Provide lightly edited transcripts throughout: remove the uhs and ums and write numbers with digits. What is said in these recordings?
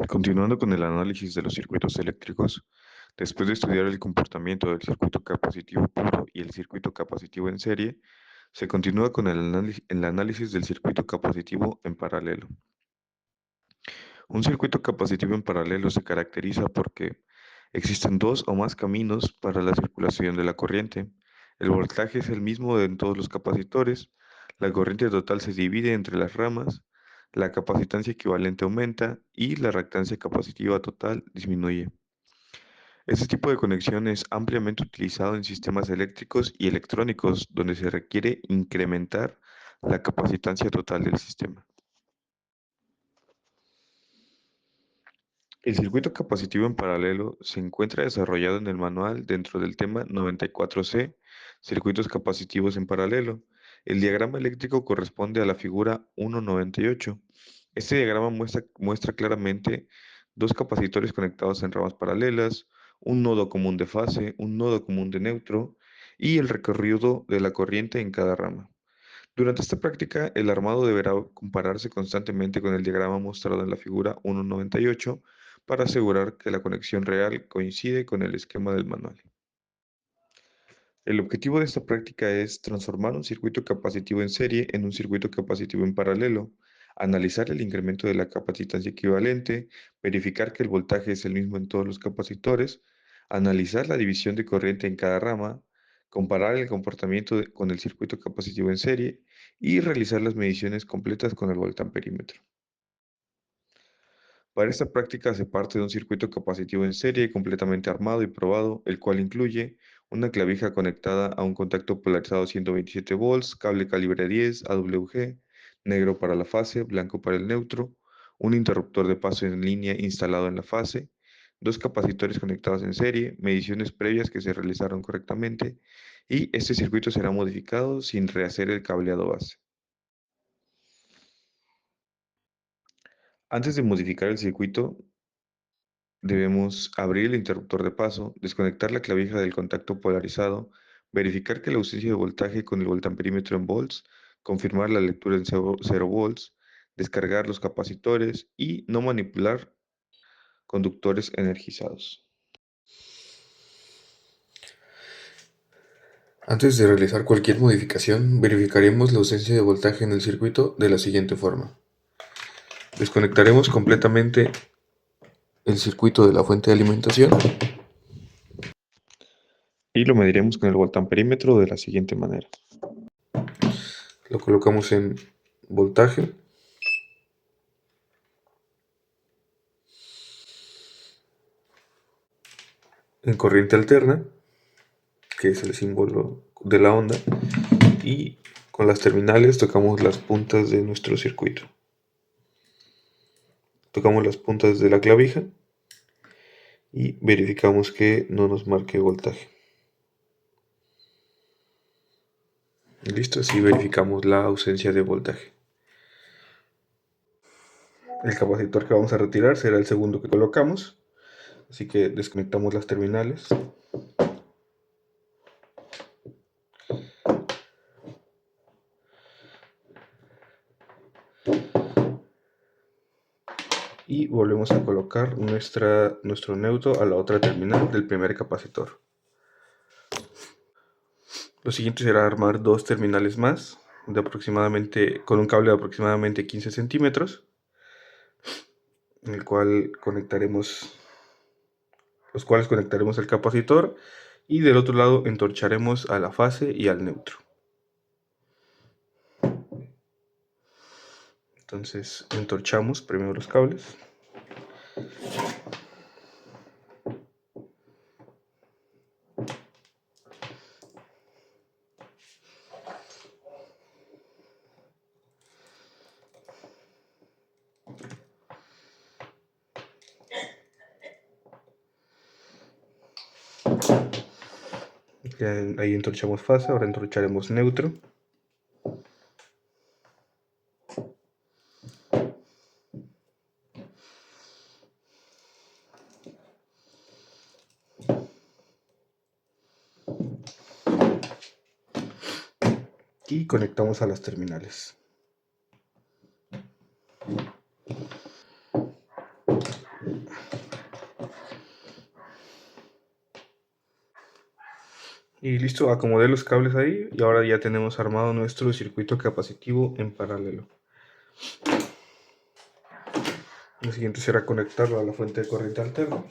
Continuando con el análisis de los circuitos eléctricos, después de estudiar el comportamiento del circuito capacitivo puro y el circuito capacitivo en serie, se continúa con el análisis del circuito capacitivo en paralelo. Un circuito capacitivo en paralelo se caracteriza porque existen dos o más caminos para la circulación de la corriente. El voltaje es el mismo en todos los capacitores, la corriente total se divide entre las ramas, la capacitancia equivalente aumenta y la reactancia capacitiva total disminuye. Este tipo de conexión es ampliamente utilizado en sistemas eléctricos y electrónicos donde se requiere incrementar la capacitancia total del sistema. El circuito capacitivo en paralelo se encuentra desarrollado en el manual dentro del tema 94C, circuitos capacitivos en paralelo. El diagrama eléctrico corresponde a la figura 1.98. Este diagrama muestra claramente dos capacitores conectados en ramas paralelas, un nodo común de fase, un nodo común de neutro y el recorrido de la corriente en cada rama. Durante esta práctica, el armado deberá compararse constantemente con el diagrama mostrado en la figura 1.98 para asegurar que la conexión real coincide con el esquema del manual. El objetivo de esta práctica es transformar un circuito capacitivo en serie en un circuito capacitivo en paralelo, analizar el incremento de la capacitancia equivalente, verificar que el voltaje es el mismo en todos los capacitores, analizar la división de corriente en cada rama, comparar el comportamiento con el circuito capacitivo en serie y realizar las mediciones completas con el voltamperímetro. Para esta práctica se parte de un circuito capacitivo en serie completamente armado y probado, el cual incluye una clavija conectada a un contacto polarizado 127 volts, cable calibre 10 AWG, negro para la fase, blanco para el neutro, un interruptor de paso en línea instalado en la fase, dos capacitores conectados en serie, mediciones previas que se realizaron correctamente, y este circuito será modificado sin rehacer el cableado base. Antes de modificar el circuito, debemos abrir el interruptor de paso, desconectar la clavija del contacto polarizado, verificar que la ausencia de voltaje con el voltamperímetro en volts, confirmar la lectura en 0 volts, descargar los capacitores y no manipular conductores energizados. Antes de realizar cualquier modificación, verificaremos la ausencia de voltaje en el circuito de la siguiente forma. Desconectaremos completamente el circuito de la fuente de alimentación Y lo mediremos con el voltamperímetro de la siguiente manera. lo colocamos en voltaje, en corriente alterna, que es el símbolo de la onda, y con las terminales tocamos las puntas de nuestro circuito. Tocamos las puntas de la clavija y verificamos que no nos marque voltaje. Listo, así verificamos la ausencia de voltaje. El capacitor que vamos a retirar será el segundo que colocamos, así que desconectamos las terminales. Y volvemos a colocar nuestro neutro a la otra terminal del primer capacitor. Lo siguiente será armar dos terminales más con un cable de aproximadamente 15 centímetros, en el cual los cuales conectaremos el capacitor y del otro lado entorcharemos a la fase y al neutro. Entonces entorchamos primero los cables. Ya ahí entorchamos fase, ahora entorcharemos neutro. Y conectamos a las terminales. Y listo, acomodé los cables ahí y ahora ya tenemos armado nuestro circuito capacitivo en paralelo. Lo siguiente será conectarlo a la fuente de corriente alterna.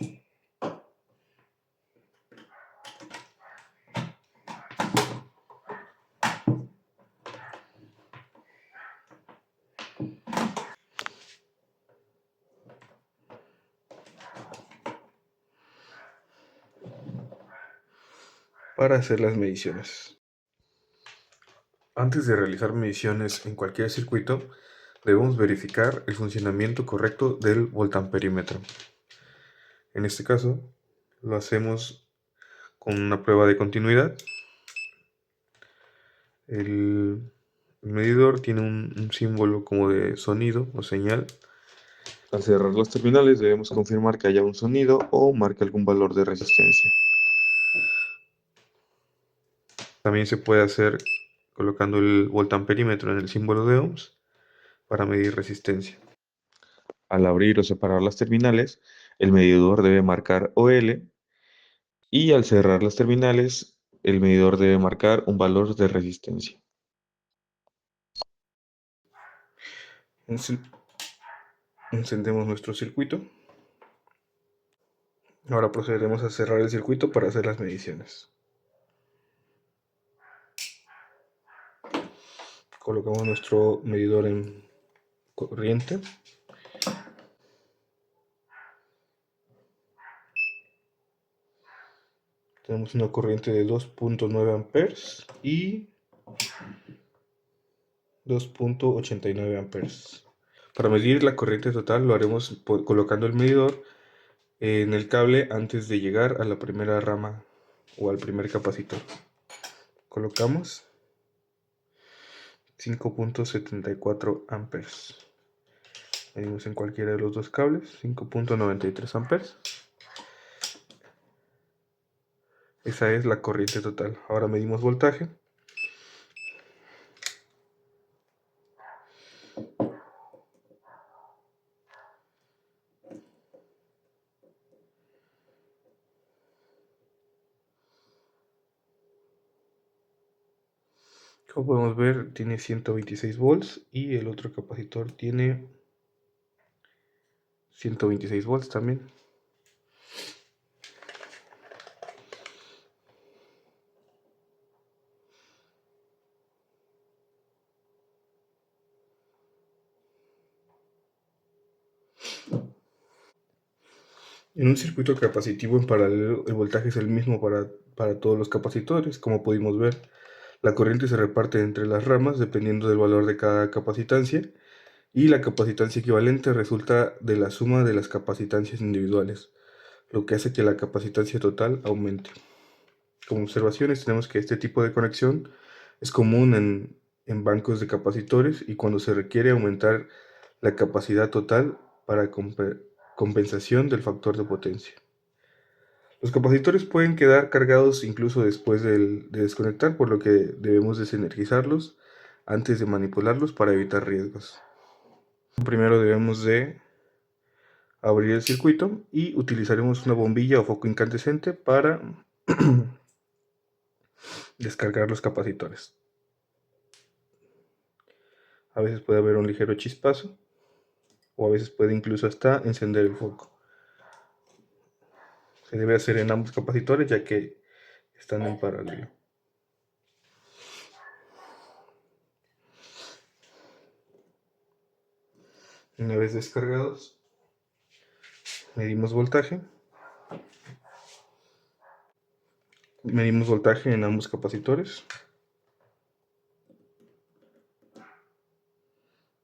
Para hacer las mediciones. Antes de realizar mediciones en cualquier circuito, debemos verificar el funcionamiento correcto del voltamperímetro. En este caso, lo hacemos con una prueba de continuidad. El medidor tiene un símbolo como de sonido o señal. Al cerrar los terminales debemos confirmar que haya un sonido o marque algún valor de resistencia. También se puede hacer colocando el voltamperímetro en el símbolo de ohms para medir resistencia. Al abrir o separar las terminales, el medidor debe marcar OL y al cerrar las terminales, el medidor debe marcar un valor de resistencia. Encendemos nuestro circuito. Ahora procederemos a cerrar el circuito para hacer las mediciones. Colocamos nuestro medidor en corriente. Tenemos una corriente de 2.9 amperes y 2.89 amperes. Para medir la corriente total lo haremos colocando el medidor en el cable antes de llegar a la primera rama o al primer capacitor. Colocamos 5.74 amperes. Medimos en cualquiera de los dos cables 5.93 amperes. Esa es la corriente total. Ahora medimos voltaje. Como podemos ver, tiene 126 volts y el otro capacitor tiene 126 volts también. En un circuito capacitivo en paralelo, el voltaje es el mismo para todos los capacitores. Como pudimos ver, la corriente se reparte entre las ramas dependiendo del valor de cada capacitancia, y la capacitancia equivalente resulta de la suma de las capacitancias individuales, lo que hace que la capacitancia total aumente. Como observaciones tenemos que este tipo de conexión es común en bancos de capacitores y cuando se requiere aumentar la capacidad total para compensación del factor de potencia. Los capacitores pueden quedar cargados incluso después de desconectar, por lo que debemos desenergizarlos antes de manipularlos para evitar riesgos. Primero debemos de abrir el circuito y utilizaremos una bombilla o foco incandescente para descargar los capacitores. A veces puede haber un ligero chispazo o a veces puede incluso hasta encender el foco. Se debe hacer en ambos capacitores ya que están en paralelo. Una vez descargados, medimos voltaje. Medimos voltaje en ambos capacitores.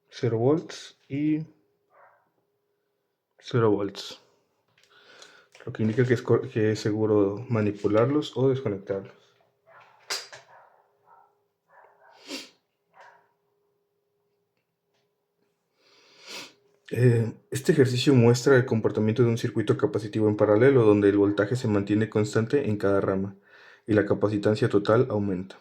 0 volts y 0 volts. Lo que indica que es seguro manipularlos o desconectarlos. Este ejercicio muestra el comportamiento de un circuito capacitivo en paralelo, donde el voltaje se mantiene constante en cada rama y la capacitancia total aumenta.